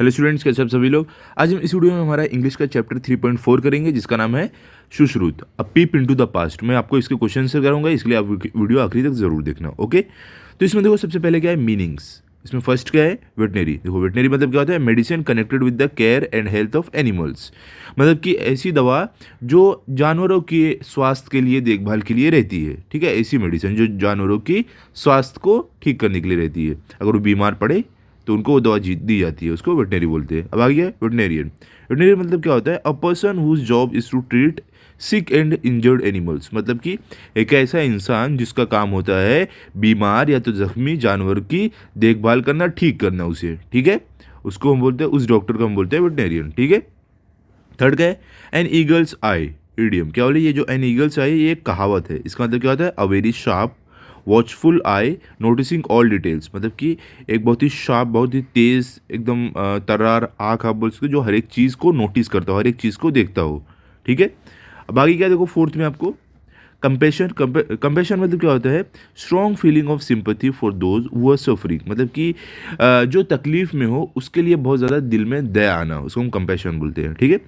Hello students, कैसे आप सभी लोग। आज हम इस वीडियो में हमारा इंग्लिश का चैप्टर 3.4 करेंगे जिसका नाम है सुश्रुत अ पीप इनटू द पास्ट। मैं आपको इसके क्वेश्चन से करूंगा, इसलिए आप वीडियो आखिरी तक जरूर देखना। ओके, तो इसमें देखो सबसे पहले क्या है मीनिंग्स। इसमें फर्स्ट क्या है वेटनरी। देखो वेटनरी मतलब क्या होता है, medicine connected with the care and health of animals. मतलब कि ऐसी दवा जो जानवरों के स्वास्थ्य के लिए, देखभाल के लिए रहती है। ठीक है, ऐसी मेडिसिन जो जानवरों की स्वास्थ्य को ठीक करने के लिए रहती है। अगर वो बीमार पड़े तो उनको वो दवा दी जाती है, उसको वेटनरी बोलते हैं। अब आ गया वेटनेरियन। वेटनेरियन मतलब क्या होता है, a person whose job is to treat sick and injured animals. मतलब कि एक ऐसा इंसान जिसका काम होता है बीमार या तो जख्मी जानवर की देखभाल करना, ठीक करना उसे। ठीक है, उसको हम बोलते हैं, उस डॉक्टर को हम बोलते हैं वेटनेरियन। ठीक है। थर्ड क्या है, एन ईगल्स आई इडियम। क्या बोले, ये जो एन ईगल्स आई ये एक कहावत है। इसका मतलब क्या होता है, a very sharp watchful I noticing all details. मतलब कि एक बहुत ही शार्प, बहुत ही तेज़, एकदम तर्रार आँख आप बोल सकते हो, जो हर एक चीज़ को नोटिस करता हो, हर एक चीज़ को देखता हो। ठीक है। अब आगे क्या देखो, फोर्थ में आपको कंपेशन। कंपेशन मतलब क्या होता है, strong feeling of sympathy for those who are suffering. मतलब कि जो तकलीफ में हो उसके लिए बहुत ज़्यादा दिल में दया आना, उसको हम कंपेशन बोलते हैं। ठीक है।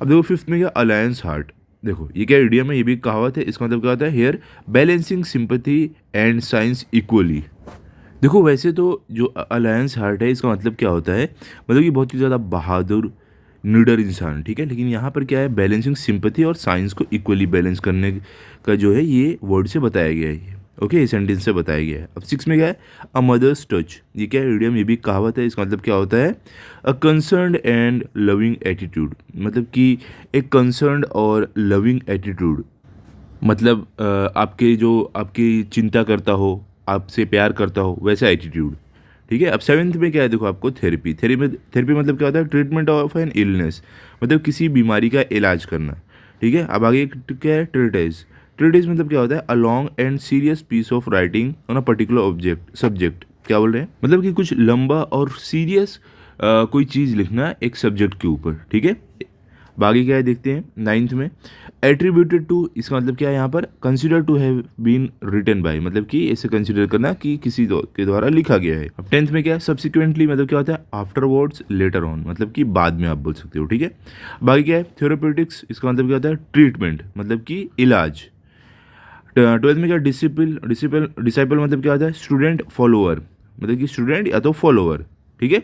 अब देखो फिफ्थ में क्या, अलायंस हार्ट। देखो ये क्या इडियम है, ये भी कहावत है। इसका मतलब क्या होता है, here balancing sympathy and science equally. देखो वैसे तो जो अलायंस हार्ट है इसका मतलब क्या होता है, मतलब कि बहुत ही ज़्यादा बहादुर निडर इंसान। ठीक है, लेकिन यहाँ पर क्या है, बैलेंसिंग सिंपैथी और साइंस को इक्वली बैलेंस करने का जो है ये वर्ड से बताया गया है। ओके, ये सेंटेंस से बताया गया है। अब सिक्स में क्या है, अ मदर्स टच। ये क्या है इडियम, ये भी कहावत है। इसका मतलब क्या होता है, अ कंसर्न्ड एंड लविंग एटीट्यूड। मतलब कि एक कंसर्न्ड और लविंग एटीट्यूड, मतलब आपके जो आपकी चिंता करता हो, आपसे प्यार करता हो, वैसा एटीट्यूड। ठीक है। अब सेवेंथ में क्या है, देखो आपको थेरेपी। थेरेपी मतलब क्या होता है, ट्रीटमेंट ऑफ एन इलनेस। मतलब किसी बीमारी का इलाज करना। ठीक है। अब आगे क्या है, ट्रीटाइज। ट्रीटाइज मतलब क्या होता है, a long and serious piece of writing on a particular object subject. क्या बोल रहे हैं, मतलब कि कुछ लंबा और सीरियस कोई चीज़ लिखना एक सब्जेक्ट के ऊपर। ठीक है। बाकी क्या है देखते हैं नाइन्थ में, एट्रीब्यूटेड टू। इसका मतलब क्या है यहाँ पर, consider to have been written by. मतलब कि इसे कंसिडर करना कि किसी के द्वारा लिखा गया है। अब टेंथ में क्या है, सब्सिक्वेंटली। मतलब क्या होता है, आफ्टरवर्ड्स, लेटर ऑन। मतलब कि बाद में आप बोल सकते हो। ठीक है। बाकी क्या है, थेरापेटिक्स। इसका मतलब क्या होता है, ट्रीटमेंट, मतलब कि इलाज। ट्वेल्थ में क्या, डिसिपल डिसिपल डिसाइपल मतलब क्या होता है, स्टूडेंट फॉलोअर। मतलब कि स्टूडेंट या तो फॉलोअर। ठीक है।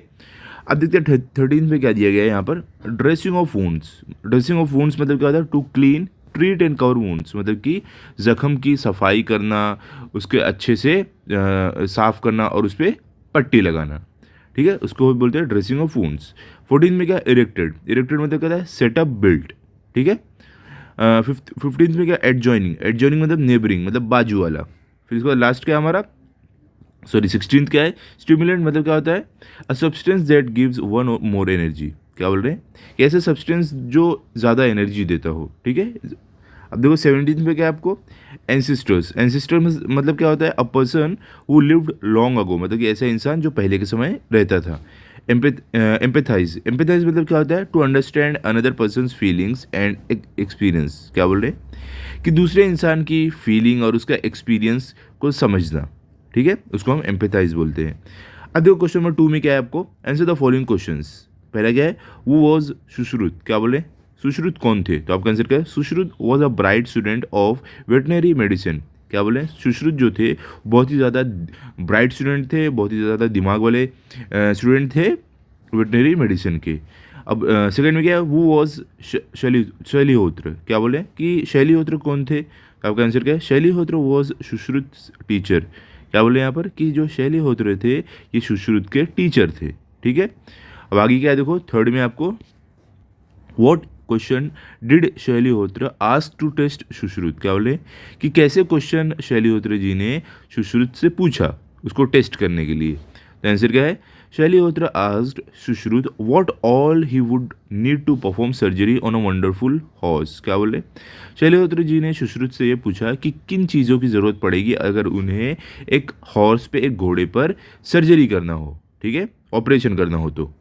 अब देखते हैं थर्टीन पे क्या दिया गया है यहाँ पर, dressing of wounds. Dressing of wounds मतलब क्या होता है, to clean treat and cover wounds. मतलब कि जख्म की सफाई करना, उसके अच्छे से साफ करना और उस पर पट्टी लगाना। ठीक है, उसको बोलते हैं ड्रेसिंग ऑफ वुंड्स। फोर्टीन में क्या, इरेक्टेड। इरेक्टेड मतलब क्या होता है, सेटअप बिल्ट। ठीक है। फिफ्टीन में क्या, एडजॉइनिंग। एडजॉइनिंग मतलब नेबरिंग, मतलब बाजू वाला। फिर इसके बाद लास्ट क्या हमारा, सॉरी 16th क्या है, स्टिमुलेंट। मतलब क्या होता है, a substance that gives one more energy. क्या बोल रहे हैं, कि ऐसा सब्सटेंस जो ज़्यादा एनर्जी देता हो। ठीक है। अब देखो 17th पे क्या है आपको, एंसिस्टर्स। एंसिस्टर मतलब क्या होता है, a person who lived long ago. मतलब कि ऐसा इंसान जो पहले के समय रहता था। एम्पेथाइज। एम्पेथाइज मतलब क्या होता है, to understand another person's feelings and experience. क्या बोल रहे हैं, कि दूसरे इंसान की फीलिंग और उसका एक्सपीरियंस को समझना। ठीक है, उसको हम एम्पेथाइज बोलते हैं। अब देखो क्वेश्चन नंबर 2 में क्या है आपको, आंसर द फॉलोइंग क्वेश्चंस। पहला क्या है, हु वाज सुश्रुत। क्या बोले, सुश्रुत कौन थे, तो आपका आंसर क्या है, Sushruta was a bright student of veterinary medicine. क्या बोले, सुश्रुत जो थे बहुत ही ज़्यादा ब्राइट स्टूडेंट थे, बहुत ही ज़्यादा दिमाग वाले स्टूडेंट थे वेटनरी मेडिसिन के। अब सेकंड में क्या है, वो वॉज शैलीहोत्र। क्या बोले, कि शैलीहोत्र कौन थे, तो आपका आंसर क्या है, शैलीहोत्र वॉज सुश्रुत टीचर। क्या बोले यहाँ पर, कि जो शैलीहोत्र थे ये सुश्रुत के टीचर थे। ठीक है। अब आगे क्या है देखो, थर्ड में आपको, what question did Shalihotra ask to test Sushruta. क्या बोले, कि कैसे क्वेश्चन शैलीहोत्र जी ने सुश्रुत से पूछा उसको टेस्ट करने के लिए। तो आंसर क्या है, Shalihotra asked Sushruta what all he would need to perform surgery on a wonderful horse. क्या बोले, शैलीहोत्र जी ने सुश्रुत से ये पूछा कि किन चीज़ों की ज़रूरत पड़ेगी अगर उन्हें एक हॉर्स पे, एक घोड़े पर सर्जरी करना हो। ठीक है, ऑपरेशन करना हो तो।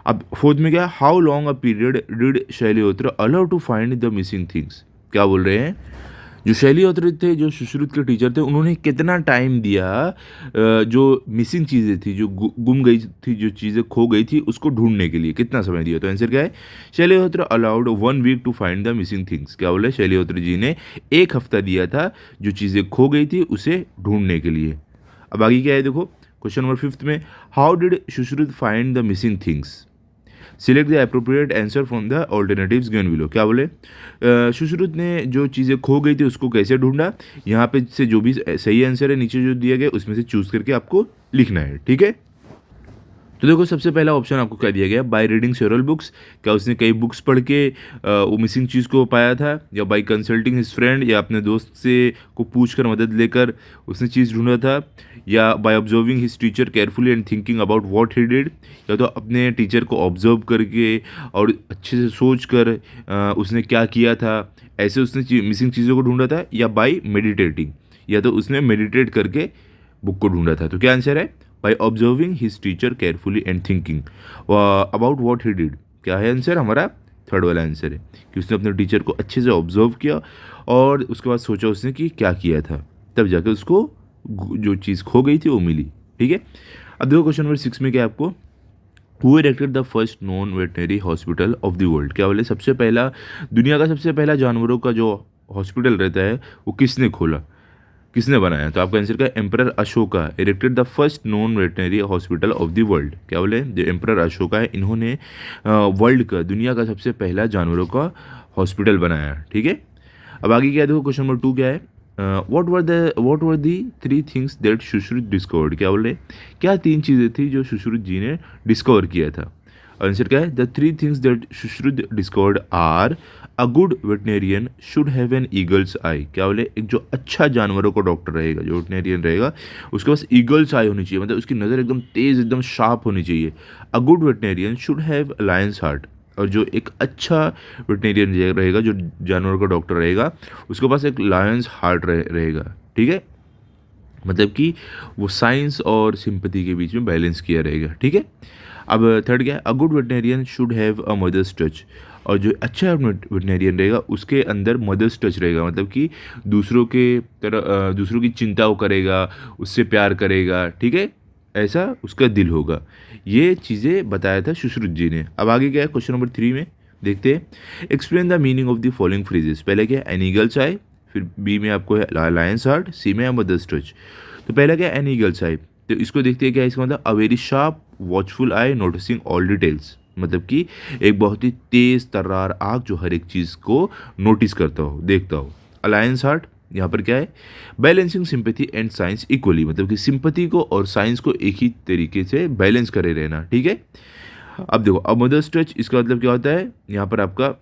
अब फोर्थ में क्या, how long a period did Shalihotra allow to find the missing things. क्या बोल रहे हैं, जो शैलिहोत्री थे, जो सुश्रुत के टीचर थे, उन्होंने कितना टाइम दिया जो मिसिंग चीज़ें थी, जो गुम गई थी, जो चीज़ें खो गई थी, उसको ढूंढने के लिए कितना समय दिया? तो आंसर क्या है? Shalihotra allowed 1 week to find the missing things. क्या बोले? शैलिहोत्री जी ने 1 हफ्ता दिया था जो चीज़ें खो गई थी उसे ढूंढने के लिए। अब आगे क्या है देखो, क्वेश्चन नंबर 5 में, how did Sushruta find the missing things? Select the appropriate answer from the alternatives given below. क्या बोले? सुश्रुत ने जो चीज़ें खो गई थी उसको कैसे ढूंढा? यहाँ पे से जो भी सही आंसर है नीचे जो दिया गया उसमें से चूज करके आपको लिखना है, ठीक है? तो देखो, सबसे पहला ऑप्शन आपको क्या दिया गया? By reading several books. क्या उसने कई बुक्स पढ़ के वो मिसिंग चीज़ को पाया था? या बाय कंसल्टिंग हिज फ्रेंड, या अपने दोस्त से को पूछ कर मदद लेकर उसने चीज़ ढूंढा था? या by observing his teacher carefully and thinking about what he did? या तो अपने टीचर को ऑब्जर्व करके और अच्छे से सोच कर उसने क्या किया था, ऐसे उसने मिसिंग चीज़ों को ढूंढा था? या बाय मेडिटेटिंग, या तो उसने मेडिटेट करके बुक को ढूंढा था? तो क्या आंसर है? By observing his teacher carefully and thinking about what he did. क्या है आंसर? हमारा थर्ड वाला आंसर है कि उसने अपने टीचर को अच्छे से ऑब्जर्व किया और उसके बाद सोचा उसने कि क्या किया था, तब जाकर उसको जो चीज़ खो गई थी वो मिली, ठीक है? अब देखो क्वेश्चन नंबर 6 में क्या है आपको, who erected the first non veterinary hospital of the world? क्या बोले? सबसे पहला, दुनिया का सबसे पहला जानवरों का जो हॉस्पिटल रहता है वो किसने खोला, किसने बनाया? तो आपका आंसर क्या है? Emperor Ashoka erected the first non veterinary hospital of the world. क्या बोले? जो एम्परर अशोका है, इन्होंने वर्ल्ड का, दुनिया का सबसे पहला जानवरों का हॉस्पिटल बनाया, ठीक है? अब आगे क्या देखो, क्वेश्चन नंबर 2 क्या है? What were the 3 things that Sushruta discovered? क्या बोले? क्या 3 चीज़ें थी जो सुश्रुत जी ने डिस्कवर किया था? आंसर क्या है? The 3 things that Sushruta discovered are, a good veterinarian should have an eagle's eye. क्या बोले? एक जो अच्छा जानवरों का डॉक्टर रहेगा, जो वेटनेरियन रहेगा, उसके पास ईगल्स आई होनी चाहिए, मतलब उसकी नज़र एकदम तेज़, एकदम शार्प होनी चाहिए। अ good veterinarian should have a Lions heart. और जो एक अच्छा वेटनेरियन रहेगा, जो जानवरों का डॉक्टर रहेगा, उसके पास एक लायंस हार्ट रहेगा, ठीक है? मतलब कि वो साइंस और सिंपैथी के बीच में बैलेंस किया रहेगा, ठीक है? अब थर्ड क्या है? A good veterinarian should have a mother's touch. और जो अच्छा वेटनेरियन रहेगा उसके अंदर मदर्स टच रहेगा, मतलब कि दूसरों के दूसरों की चिंता वो करेगा, उससे प्यार करेगा, ठीक है? ऐसा उसका दिल होगा। ये चीज़ें बताया था सुश्रुत जी ने। अब आगे क्या है, क्वेश्चन नंबर 3 में देखते हैं, explain the meaning of the following phrases. पहले क्या है? एन ईगल्स आई, फिर बी में आपको है लायंस हार्ट, सी में है मदर्स टच। तो पहला क्या है? एन ईगल्स आई। तो इसको देखते हैं क्या है इसका मतलब, a very sharp watchful I noticing all details, मतलब कि एक बहुत ही तेज तर्रार आँख जो हर एक चीज़ को नोटिस करता हो, देखता हो। अलायंस हार्ट, यहाँ पर क्या है? Balancing sympathy and science equally, मतलब कि सिंपैथी को और साइंस को एक ही तरीके से बैलेंस करे रहना, ठीक है? अब देखो, अब मदर्स टच, इसका मतलब क्या होता है? यहाँ पर आपका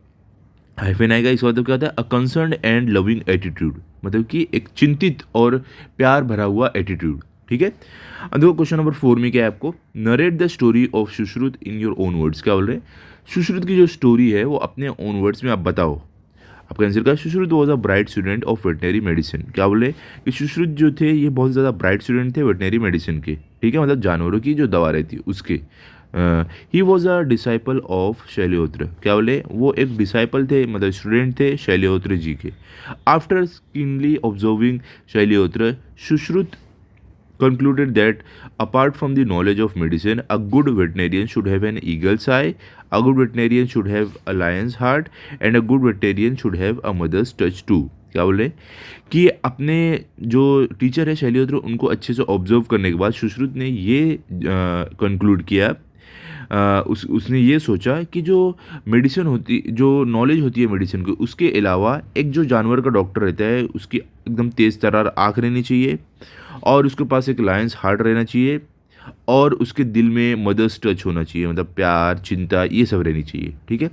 हाइफन आएगा, इसका मतलब क्या होता है? A concern and loving attitude, मतलब कि एक चिंतित और प्यार भरा हुआ एटीट्यूड, ठीक है? अब देखो क्वेश्चन नंबर 4 में क्या है आपको, narrate the story of Sushruta in your own words. क्या बोल रहे हैं? सुश्रुत की जो स्टोरी है वो अपने ओन वर्ड्स में आप बताओ। आपका आंसर क्या है? Sushruta was a bright student of veterinary medicine. क्या बोले? कि सुश्रुत जो थे ये बहुत ज़्यादा ब्राइट स्टूडेंट थे वेटनरी मेडिसिन के, ठीक है? मतलब जानवरों की जो दवा रहती है उसके। He was a disciple of Shalihotra. क्या बोले? वो एक डिसाइपल थे, मतलब स्टूडेंट थे शैलिहोत्र जी के। After keenly observing Shalihotra, Sushruta concluded that apart from the knowledge of medicine, a good veterinarian should have an eagle's eye, a good veterinarian should have a lion's heart, and a good veterinarian should have a mother's touch too. क्या बोले? कि अपने जो teacher है शैलिहोत्र, उनको अच्छे से observe करने के बाद सुश्रुत ने ये कंक्लूड किया, उसने ये सोचा कि जो मेडिसिन होती, जो नॉलेज होती है मेडिसिन की, उसके अलावा एक जो जानवर का डॉक्टर रहता है उसकी एकदम तेज़ तर्रार आँख रहनी चाहिए, और उसके पास एक लायंस हार्ट रहना चाहिए, और उसके दिल में मदर्स टच होना चाहिए, मतलब प्यार, चिंता, ये सब रहनी चाहिए, ठीक है?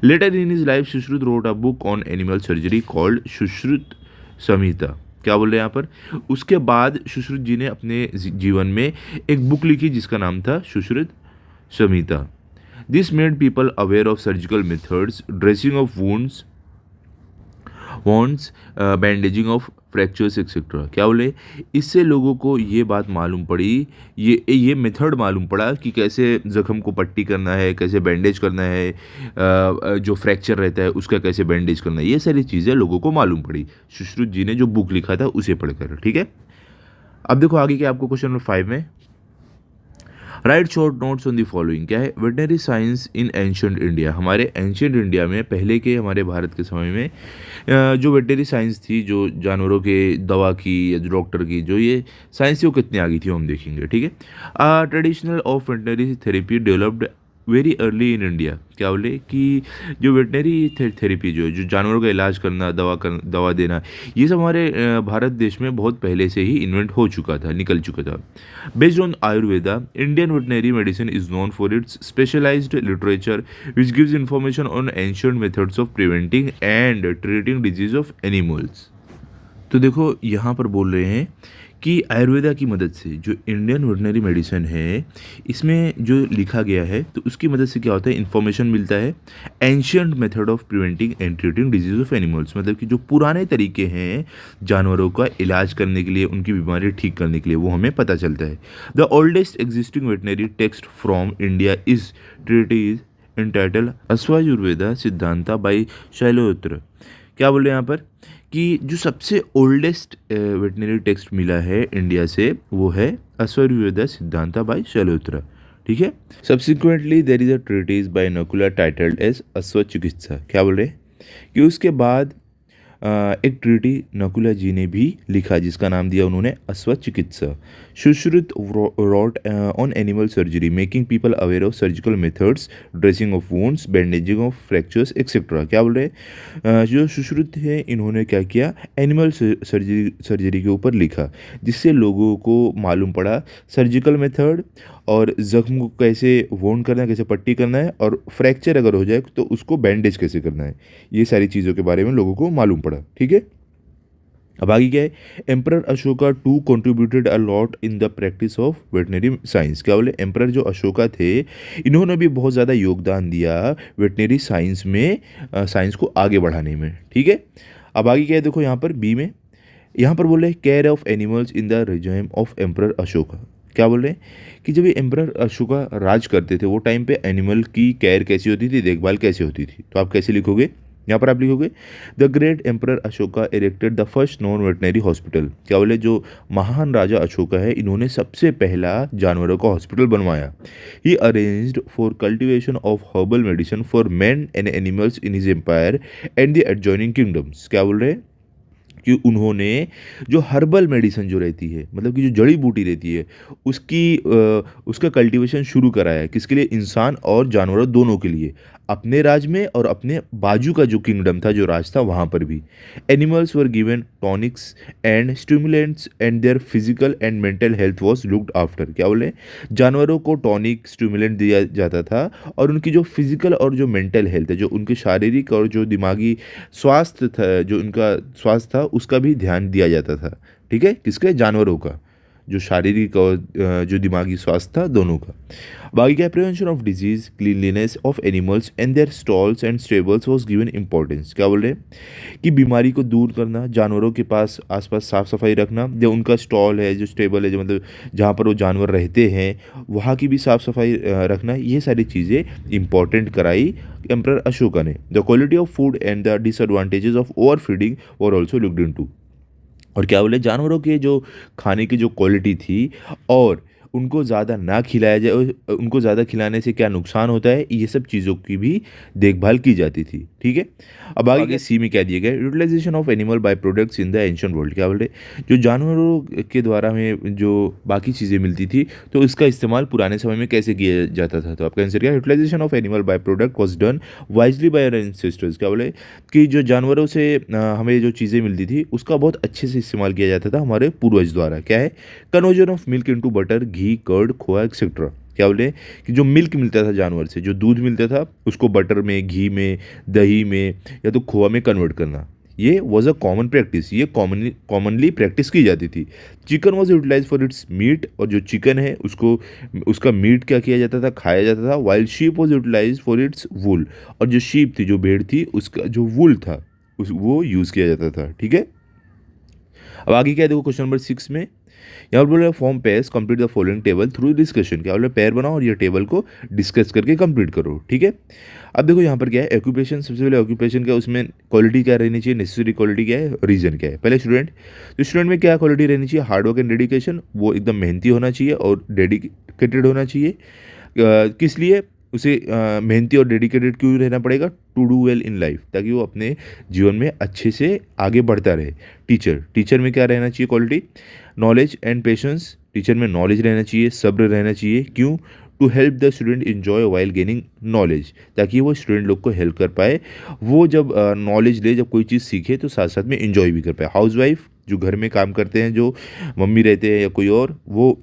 Later in his life Sushruta wrote a book on animal surgery called Sushruta Samhita. क्या बोल रहे हैं यहाँ पर? उसके बाद सुश्रुत जी ने अपने जीवन में एक बुक लिखी जिसका नाम था Sushruta Samhita. This made people aware of surgical methods, dressing of wounds, bandaging of fractures etcetera. क्या बोले, इससे लोगों को ये बात मालूम पड़ी, ये मेथड मालूम पड़ा कि कैसे ज़ख्म को पट्टी करना है, कैसे बैंडेज करना है, जो फ्रैक्चर रहता है उसका कैसे बैंडेज करना है, ये सारी चीज़ें लोगों को मालूम पड़ी सुश्रुत जी ने जो बुक लिखा था उसे पढ़कर। ठीक है, अब देखो आगे क्या आपको क्वेश्चन नंबर 5 में, right short notes on the following. क्या है, veterinary science in ancient India. हमारे एंशियंट इंडिया में, पहले के हमारे भारत के समय में जो वेटनरी साइंस थी, जो जानवरों के दवा की या जो डॉक्टर की जो ये साइंस थी वो कितनी आ गई थी वो हम देखेंगे। ठीक है, traditional of veterinary therapy developed very early in India. क्या बोले कि जो वेटनरी थेरेपी जो है, जो जानवरों का इलाज करना, दवा देना, ये सब हमारे भारत देश में बहुत पहले से ही इन्वेंट हो चुका था, निकल चुका था। Based on Ayurveda, Indian veterinary medicine is known for its specialized literature, which gives information on ancient methods of preventing and treating disease of animals. तो देखो यहाँ पर बोल रहे हैं कि आयुर्वेदा की मदद से जो इंडियन वेटनरी मेडिसिन है, इसमें जो लिखा गया है तो उसकी मदद से क्या होता है, इन्फॉर्मेशन मिलता है ancient method of preventing and treating disease of animals. मतलब कि जो पुराने तरीके हैं जानवरों का इलाज करने के लिए, उनकी बीमारी ठीक करने के लिए, वो हमें पता चलता है। The oldest existing veterinary text from India is treatise entitled Ashvayurveda Siddhanta by Shalihotra. क्या बोल रहे हैं यहाँ पर कि जो सबसे ओल्डेस्ट वेटनरी टेक्स्ट मिला है इंडिया से वो है अश्वायुर्वेदा सिद्धांता बाई शैलोत्र। ठीक है, subsequently there is a treatise by Nakula titled as Ashva Chikitsa. क्या बोल रहे हैं कि उसके बाद एक ट्रीटी नकुला जी ने भी लिखा जिसका नाम दिया उन्होंने Ashva Chikitsa. Sushruta wrote on animal surgery making people aware of surgical methods, dressing of wounds, bandaging of fractures etcetera. क्या बोल रहे हैं, जो सुश्रुत है इन्होंने क्या किया, एनिमल सर्जरी के ऊपर लिखा जिससे लोगों को मालूम पड़ा सर्जिकल मेथड और ज़ख्म को कैसे वोंड करना है, कैसे पट्टी करना है, और फ्रैक्चर अगर हो जाए तो उसको बैंडेज कैसे करना है, ये सारी चीज़ों के बारे में लोगों को मालूम पड़ा। ठीक है, अब आगे क्या है, emperor Ashoka too contributed a lot in the practice of veterinary science. क्या बोले, एम्परर जो अशोका थे इन्होंने भी बहुत ज़्यादा योगदान दिया वेटनरी साइंस में, साइंस को आगे बढ़ाने में। ठीक है, अब आगे क्या है, देखो यहाँ पर बी में, यहाँ पर बोल रहे हैं care of animals in the regime of emperor Ashoka. क्या बोल रहे हैं कि जब ये एम्परर अशोका राज करते थे वो टाइम पे एनिमल की केयर कैसी होती थी, देखभाल कैसे होती थी, तो आप कैसे लिखोगे, यहाँ पर आप लिखोगे the great emperor Ashoka erected the first non veterinary hospital. क्या बोले, जो महान राजा अशोका है इन्होंने सबसे पहला जानवरों का हॉस्पिटल बनवाया। He arranged for cultivation of herbal medicine for man and animals in his empire and the adjoining kingdoms. क्या बोल रहे हैं कि उन्होंने जो हर्बल मेडिसिन जो रहती है, मतलब कि जो जड़ी बूटी रहती है, उसका कल्टीवेशन शुरू कराया, किसके लिए, इंसान और जानवरों दोनों के लिए, अपने राज में और अपने बाजू का जो किंगडम था, जो राज था वहाँ पर भी। Animals were given tonics and stimulants and their physical and mental health was looked after. क्या बोले, जानवरों को टॉनिक स्टिमुलेंट दिया जाता था और उनकी जो फिजिकल और जो मेंटल हेल्थ है, जो उनके शारीरिक और जो दिमागी स्वास्थ्य था, जो उनका स्वास्थ्य था उसका भी ध्यान दिया जाता था। ठीक है, किसके, जानवरों का, जो शारीरिक और जो दिमागी स्वास्थ्य था दोनों का। बाकी क्या, prevention of disease, cleanliness of animals and their stalls and stables was given importance. क्या बोल रहे हैं कि बीमारी को दूर करना, जानवरों के पास आसपास साफ सफाई रखना, जो उनका स्टॉल है, जो स्टेबल है, जो मतलब जहाँ पर वो जानवर रहते हैं वहाँ की भी साफ सफाई रखना, ये सारी चीज़ें इंपॉर्टेंट कराई एम्परर अशोका ने। The quality of food and the disadvantages of over feeding were also looked into. और क्या बोले, जानवरों के जो खाने की जो क्वालिटी थी और उनको ज़्यादा ना खिलाया जाए, उनको ज़्यादा खिलाने से क्या नुकसान होता है, ये सब चीज़ों की भी देखभाल की जाती थी। ठीक है, अब आगे सी में क्या दिया गया, utilization of animal by products in the ancient world. क्या बोल रहे, जो जानवरों के द्वारा हमें जो बाकी चीज़ें मिलती थी तो उसका इस्तेमाल पुराने समय में कैसे किया जाता था, तो आपका आंसर क्या, utilization of animal by product was done wisely by our ancestors. क्या बोले कि जो जानवरों से हमें जो चीज़ें मिलती थी उसका बहुत अच्छे से इस्तेमाल किया जाता था हमारे पूर्वज द्वारा। क्या है, conversion of milk into butter, ghee, curd, khoa etcetera. क्या बोले कि जो मिल्क मिलता था जानवर से, जो दूध मिलता था उसको बटर में, घी में, दही में या तो खोआ में कन्वर्ट करना, ये वॉज अ कॉमन प्रैक्टिस, ये कॉमनली प्रैक्टिस की जाती थी। Chicken was utilise for its meat, और जो चिकन है उसको, उसका मीट क्या किया जाता था, खाया जाता था। Wild sheep was utilise for its wool, और जो शीप थी, जो भेड़ थी, उसका जो वुल था वो यूज़ किया जाता था। ठीक है, अब आगे क्या है देखो क्वेश्चन नंबर 6 में यहाँ पर बोला form pairs complete the following table through discussion. क्या बोला पेयर बनाओ और ये टेबल को डिस्कस करके कंप्लीट करो, ठीक है। अब देखो यहाँ पर क्या है ऑक्यूपेशन, सबसे पहले ऑक्यूपेशन क्या उसमें क्वालिटी क्या रहनी चाहिए, नेसेसरी क्वालिटी क्या है, रीजन क्या है। पहले स्टूडेंट, तो स्टूडेंट में क्या क्वालिटी रहनी चाहिए, हार्डवर्क एंड डेडिकेशन, वो एकदम मेहनती होना चाहिए और डेडिकेटेड होना चाहिए। किस लिए उसे मेहनती और डेडिकेटेड क्यों रहना पड़ेगा, to do well in life, ताकि वो अपने जीवन में अच्छे से आगे बढ़ता रहे। टीचर में क्या रहना चाहिए quality, knowledge and patience, teacher में नॉलेज रहना चाहिए, सब्र रहना चाहिए। क्यों, to help the student enjoy while gaining knowledge, ताकि वो स्टूडेंट लोग को हेल्प कर पाए, वो जब नॉलेज ले, जब कोई चीज़ सीखे तो साथ साथ में इन्जॉय भी कर पाए। हाउस वाइफ, जो घर में काम करते हैं, जो मम्मी रहते हैं या कोई और, वो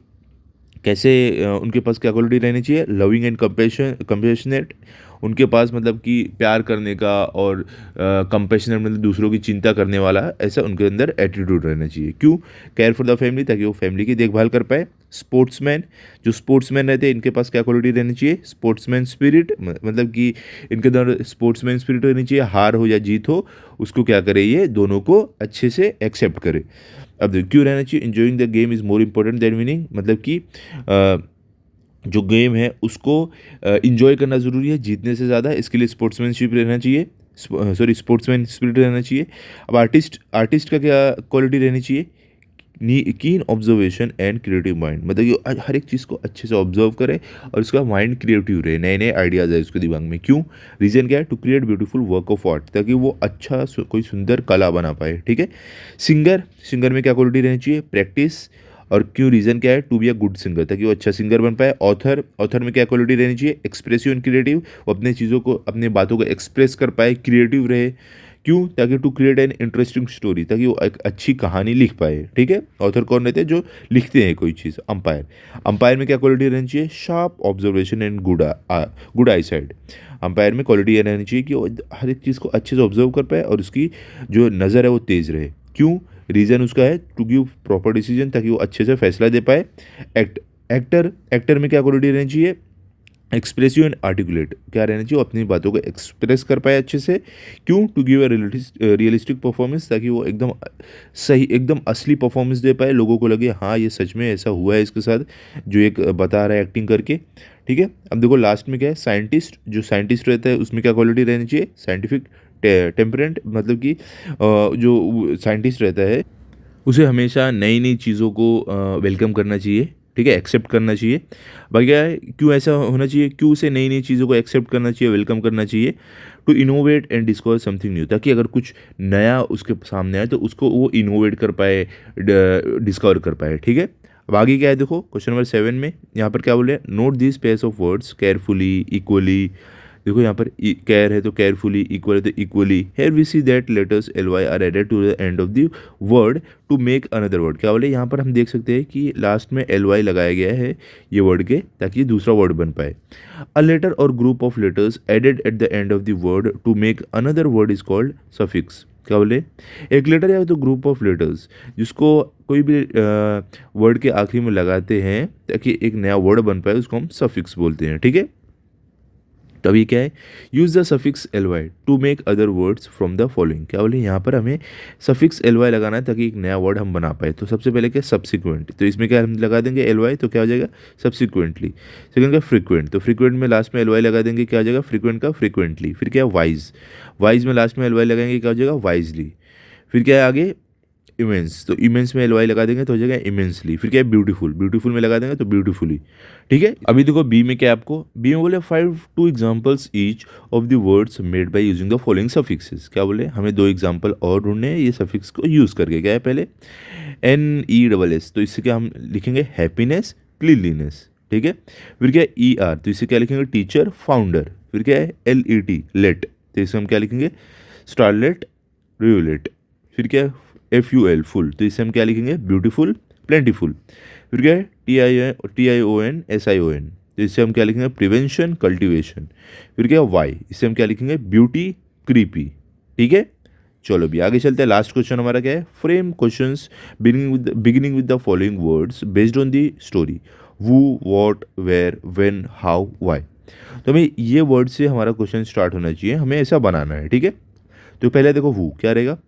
कैसे उनके पास क्या क्वालिटी रहनी चाहिए, लविंग एंड कंपेशनेट, उनके पास मतलब कि प्यार करने का और कंपेशनेट मतलब दूसरों की चिंता करने वाला, ऐसा उनके अंदर एटीट्यूड रहना चाहिए। क्यों, केयर फॉर द फैमिली, ताकि वो फैमिली की देखभाल कर पाए। स्पोर्ट्समैन, जो स्पोर्ट्समैन रहते हैं इनके पास क्या क्वालिटी रहनी चाहिए, स्पोर्ट्समैन स्पिरिट, मतलब कि इनके अंदर स्पोर्ट्समैन स्पिरिट रहनी चाहिए, हार हो या जीत हो उसको क्या करे, ये दोनों को अच्छे से एक्सेप्ट करे। अब देखो क्यों रहना चाहिए, enjoying the game is more important then winning, मतलब कि जो गेम है उसको इंजॉय करना ज़रूरी है जीतने से ज़्यादा, इसके लिए स्पोर्ट्समैनशिप रहना चाहिए, स्पोर्ट्समैन स्पिरिट रहना चाहिए। अब आर्टिस्ट का क्या क्वालिटी रहनी चाहिए, कीन ऑब्जर्वेशन एंड क्रिएटिव माइंड, मतलब कि हर एक चीज़ को अच्छे से ऑब्जर्व करे और उसका माइंड क्रिएटिव रहे, नए नए आइडियाज़ है उसके दिमाग में। क्यों, रीज़न क्या है, to create beautiful work of art, ताकि वो अच्छा कोई सुंदर कला बना पाए, ठीक है। सिंगर में क्या क्वालिटी रहनी चाहिए, प्रैक्टिस, और क्यों, रीज़न क्या है, to be a good singer, ताकि वो अच्छा सिंगर बन पाए। ऑथर में क्या क्वालिटी रहनी चाहिए, एक्सप्रेसिव एंड क्रिएटिव, वो अपने चीज़ों को, अपने बातों को एक्सप्रेस कर पाए, क्रिएटिव रहे। क्यों, ताकि to create an interesting story, ताकि वो एक अच्छी कहानी लिख पाए, ठीक है। ऑथर कौन रहते हैं, जो लिखते हैं कोई चीज़। अंपायर में क्या क्वालिटी रहनी चाहिए, sharp observation and good I side, umpire में क्वालिटी ये रहनी चाहिए कि वो हर एक चीज़ को अच्छे से ऑब्जर्व कर पाए और उसकी जो नज़र है वो तेज़ रहे। क्यों, रीज़न उसका है टू गिव प्रॉपर डिसीजन, ताकि वो अच्छे से फैसला दे पाए। एक्टर में क्या क्वालिटी रहनी चाहिए, एक्सप्रेसिव एंड आर्टिकुलेट, क्या रहना चाहिए, वो अपनी बातों को एक्सप्रेस कर पाए अच्छे से। क्यों, to give a realistic performance, ताकि वो एकदम सही, एकदम असली परफॉर्मेंस दे पाए, लोगों को लगे हाँ ये सच में ऐसा हुआ है इसके साथ, जो एक बता रहा है एक्टिंग करके, ठीक है। अब देखो लास्ट में क्या है, साइंटिस्ट, जो साइंटिस्ट रहता है उसमें क्या क्वालिटी रहनी चाहिए, साइंटिफिक टेम्परेंट, मतलब कि जो साइंटिस्ट रहता है उसे हमेशा नई नई चीज़ों को वेलकम करना चाहिए, ठीक है, एक्सेप्ट करना चाहिए। बाकी क्या है, क्यों ऐसा होना चाहिए, क्यों उसे नई नई चीज़ों को एक्सेप्ट करना चाहिए, वेलकम करना चाहिए, to innovate and discover something new, ताकि अगर कुछ नया उसके सामने आए तो उसको वो इनोवेट कर पाए, डिस्कवर कर पाए, ठीक है। अब आगे क्या है देखो क्वेश्चन नंबर 7 में यहाँ पर क्या बोले, note this pairs of words carefully equally, देखो यहाँ पर केयर है तो केयरफुली, इक्वल है तो equally. Here we see that letters L Y are added to the end of the word to make another word, क्या बोले यहाँ पर हम देख सकते हैं कि लास्ट में एल वाई लगाया गया है ये वर्ड के, ताकि दूसरा वर्ड बन पाए। A letter or group of letters added at the end of the word to make another word is called suffix, क्या बोले, एक लेटर या तो ग्रुप ऑफ लेटर्स जिसको कोई भी वर्ड के आखिरी में लगाते हैं ताकि एक नया वर्ड बन पाए, उसको हम सफिक्स बोलते हैं, ठीक है। तो अभी क्या है, use the suffix L Y to make other words from the following, क्या बोले यहाँ पर हमें सफिक्स एल वाई लगाना है ताकि एक नया वर्ड हम बना पाए। तो सबसे पहले क्या, सब्सिक्वेंट, तो इसमें क्या हम लगा देंगे एल वाई, तो क्या हो जाएगा सब्सिक्वेंटली। सेकंड का फ्रीक्वेंट, तो फ्रीक्वेंट में लास्ट में एल वाई लगा देंगे, क्या हो जाएगा फ्रीक्वेंट का फ्रीक्वेंटली। फिर क्या है वाइज में लास्ट में एल वाई लगाएंगे, क्या हो जाएगा वाइजली। फिर क्या है आगे इमेंस, तो इमेंस में एल वाई लगा देंगे तो हो जाएगा इमेंसली। फिर क्या है ब्यूटीफुल में लगा देंगे तो ब्यूटीफुली, ठीक है। अभी देखो बी में क्या है, आपको बी में बोले 2 examples each of the words made by using the following suffixes, क्या बोले हमें 2 एग्जाम्पल और ढूंढने हैं ये सफिक्स को यूज़ करके। क्या है पहले NESS, तो इससे क्या हम लिखेंगे हैप्पीनेस क्लीनलीनेस, ठीक है। फिर क्या है ER, तो इससे क्या लिखेंगे टीचर फाउंडर। फिर क्या है LET लेट, तो इससे हम क्या लिखेंगे स्टारलेट रियोलेट। फिर क्या है FUL फुल, तो इससे हम क्या लिखेंगे ब्यूटीफुल प्लेंटीफुल। फिर क्या है TION तो इससे हम क्या लिखेंगे प्रिवेंशन कल्टीवेशन। फिर क्या है वाई, इससे हम क्या लिखेंगे ब्यूटी क्रीपी, ठीक है। चलो भी आगे चलते हैं। लास्ट क्वेश्चन हमारा क्या है, frame questions beginning with the following words based on the story who what where when how why. तो हमें ये वर्ड से हमारा क्वेश्चन स्टार्ट होना चाहिए, हमें ऐसा बनाना है, ठीक है। तो पहले देखो वू क्या रहेगा,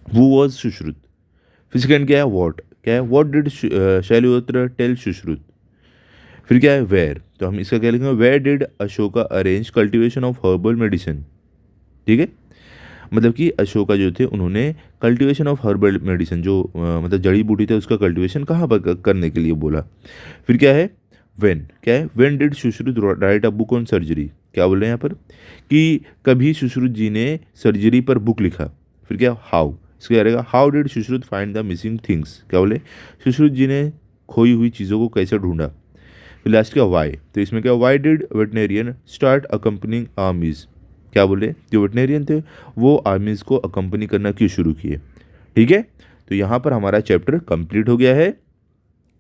वू वॉज सुश्रुत, फिर सेकंड क्या है what did Shalihotra tell Sushruta. फिर क्या है वेयर, तो हम इसका क्या लिखेंगे, where did Ashoka arrange cultivation of herbal medicine. ठीक है, मतलब कि अशोका जो थे उन्होंने कल्टीवेशन ऑफ हर्बल मेडिसिन जो मतलब जड़ी बूटी थे उसका कल्टीवेशन कहाँ पर करने के लिए बोला। फिर क्या है when did Sushruta write a book on surgery. क्या बोल रहे हैं यहाँ पर कि कभी सुश्रुत जी ने सर्जरी पर बुक लिखा। फिर क्या हाउ, इसका क्या रहेगा, how did Sushruta find the missing things. क्या बोले, सुश्रुत जी ने खोई हुई चीज़ों को कैसे ढूंढा। फिर लास्ट क्या वाई, तो इसमें क्या why did veterinarian start accompanying आर्मीज। क्या बोले, जो वेटनेरियन थे वो आर्मीज को अकम्पनी करना क्यों शुरू किए। ठीक है, तो यहाँ पर हमारा चैप्टर कंप्लीट हो गया है।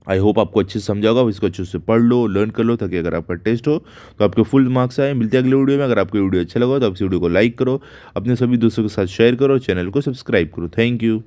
आई होप आपको अच्छे से समझा होगा, इसको अच्छे से पढ़ लो, लर्न कर लो, ताकि अगर आपका टेस्ट हो तो आपके फुल मार्क्स आए। मिलते हैं अगले वीडियो में। अगर आपको वीडियो अच्छा लगा तो आप इस वीडियो को लाइक करो, अपने सभी दोस्तों के साथ शेयर करो, चैनल को सब्सक्राइब करो। Thank you.